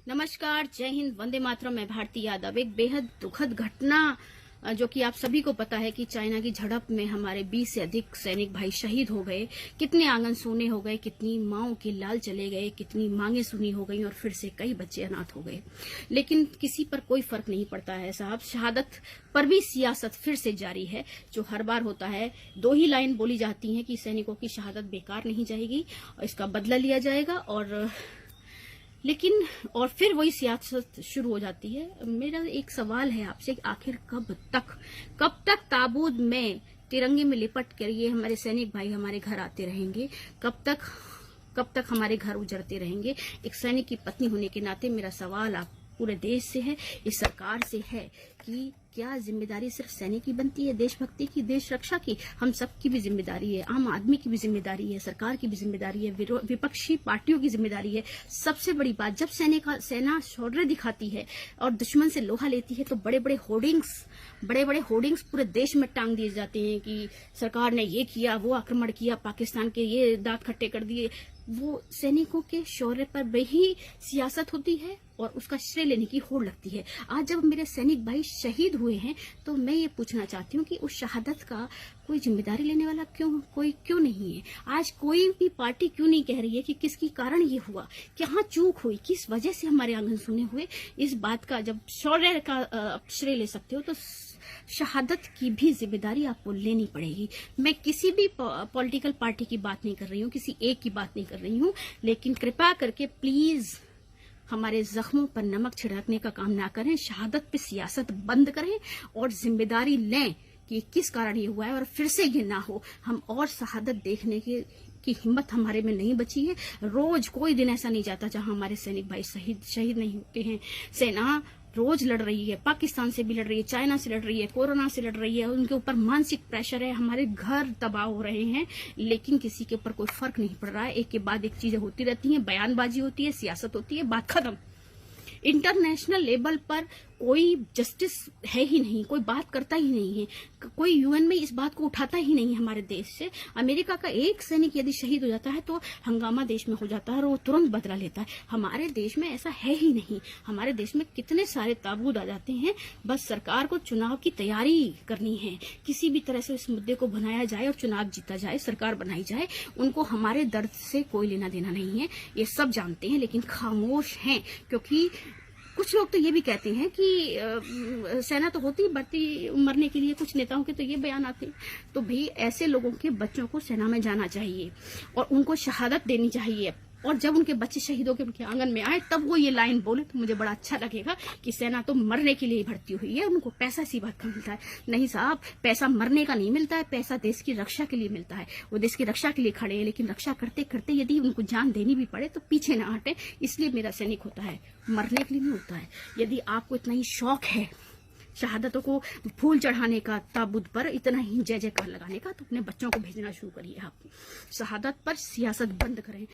नमस्कार, जय हिंद, वंदे मातरम। मैं भारती यादव। एक बेहद दुखद घटना जो कि आप सभी को पता है कि चाइना की झड़प में हमारे 20 से अधिक सैनिक भाई शहीद हो गए। कितने आंगन सूने हो गए, कितनी माओं के लाल चले गए, कितनी मांगे सुनी हो गई और फिर से कई बच्चे अनाथ हो गए। लेकिन किसी पर कोई फर्क नहीं पड़ता है साहब। शहादत पर भी सियासत फिर से जारी है। जो हर बार होता है, दो ही लाइन बोली जाती है कि सैनिकों की शहादत बेकार नहीं जाएगी और इसका बदला लिया जाएगा। लेकिन फिर वही सियासत शुरू हो जाती है। मेरा एक सवाल है आपसे, आखिर कब तक ताबूत में तिरंगे में लिपट कर ये हमारे सैनिक भाई हमारे घर आते रहेंगे? कब तक हमारे घर उजड़ते रहेंगे? एक सैनिक की पत्नी होने के नाते मेरा सवाल आप पूरे देश से है, इस सरकार से है कि क्या जिम्मेदारी सिर्फ सैनिक की बनती है, देशभक्ति की, देश रक्षा की? हम सबकी भी जिम्मेदारी है, आम आदमी की भी जिम्मेदारी है, सरकार की भी जिम्मेदारी है, विपक्षी पार्टियों की जिम्मेदारी है। सबसे बड़ी बात, जब सेना शौर्य दिखाती है और दुश्मन से लोहा लेती है तो बड़े बड़े होर्डिंग्स पूरे देश में टांग दिए जाते हैं कि सरकार ने ये किया, वो आक्रमण किया, पाकिस्तान के ये दांत खट्टे कर दिए। वो सैनिकों के शौर्य पर वही सियासत होती है और उसका श्रेय लेने की होड़ लगती है। आज जब मेरे सैनिक भाई शहीद हुए हैं तो मैं ये पूछना चाहती हूँ कि उस शहादत का कोई जिम्मेदारी लेने वाला क्यों नहीं है? आज कोई भी पार्टी क्यों नहीं कह रही है कि किसकी कारण ये हुआ, कहाँ चूक हुई, किस वजह से हमारे आंगन सुने हुए? इस बात का जब शौर्य का श्रेय ले सकते हो तो शहादत की भी जिम्मेदारी आपको लेनी पड़ेगी। मैं किसी भी पॉलिटिकल पार्टी की बात नहीं कर रही हूँ, किसी एक की बात नहीं कर रही हूँ, लेकिन कृपा करके प्लीज हमारे जख्मों पर नमक छिड़कने का काम ना करें। शहादत पे सियासत बंद करें और जिम्मेदारी लें कि किस कारण ये हुआ है और फिर से ये ना हो। हम और शहादत देखने की हिम्मत हमारे में नहीं बची है। रोज कोई दिन ऐसा नहीं जाता जहां हमारे सैनिक भाई शहीद नहीं होते हैं। सेना रोज लड़ रही है, पाकिस्तान से भी लड़ रही है, चाइना से लड़ रही है, कोरोना से लड़ रही है, उनके ऊपर मानसिक प्रेशर है, हमारे घर तबाह हो रहे हैं, लेकिन किसी के ऊपर कोई फर्क नहीं पड़ रहा है। एक के बाद एक चीजें होती रहती हैं, बयानबाजी होती है, सियासत होती है, बात खत्म। इंटरनेशनल लेवल पर कोई जस्टिस है ही नहीं, कोई बात करता ही नहीं है, कोई यूएन में इस बात को उठाता ही नहीं है हमारे देश से। अमेरिका का एक सैनिक यदि शहीद हो जाता है तो हंगामा देश में हो जाता है और वो तुरंत बदला लेता है। हमारे देश में ऐसा है ही नहीं। हमारे देश में कितने सारे ताबूत आ जाते हैं। बस सरकार को चुनाव की तैयारी करनी है, किसी भी तरह से इस मुद्दे को बनाया जाए और चुनाव जीता जाए, सरकार बनाई जाए। उनको हमारे दर्द से कोई लेना देना नहीं है, ये सब जानते हैं, लेकिन खामोश हैं। क्योंकि कुछ लोग तो ये भी कहते हैं कि सेना तो होती बढ़ती मरने के लिए, कुछ नेताओं के तो ये बयान आते हैं। तो भी ऐसे लोगों के बच्चों को सेना में जाना चाहिए और उनको शहादत देनी चाहिए। और जब उनके बच्चे शहीद होकर उनके आंगन में आए तब वो ये लाइन बोले तो मुझे बड़ा अच्छा लगेगा कि सेना तो मरने के लिए भर्ती हुई है, उनको पैसा इसी बात का मिलता है। नहीं साहब, पैसा मरने का नहीं मिलता है, पैसा देश की रक्षा के लिए मिलता है। वो देश की रक्षा के लिए खड़े हैं, लेकिन रक्षा करते करते यदि उनको जान देनी भी पड़े तो पीछे ना हटे। इसलिए मेरा सैनिक होता है, मरने के लिए नहीं होता है। यदि आपको इतना ही शौक है शहादतों को फूल चढ़ाने का, ताबूत पर इतना ही जय जयकार लगाने का, तो अपने बच्चों को भेजना शुरू करिए। आप शहादत पर सियासत बंद करें।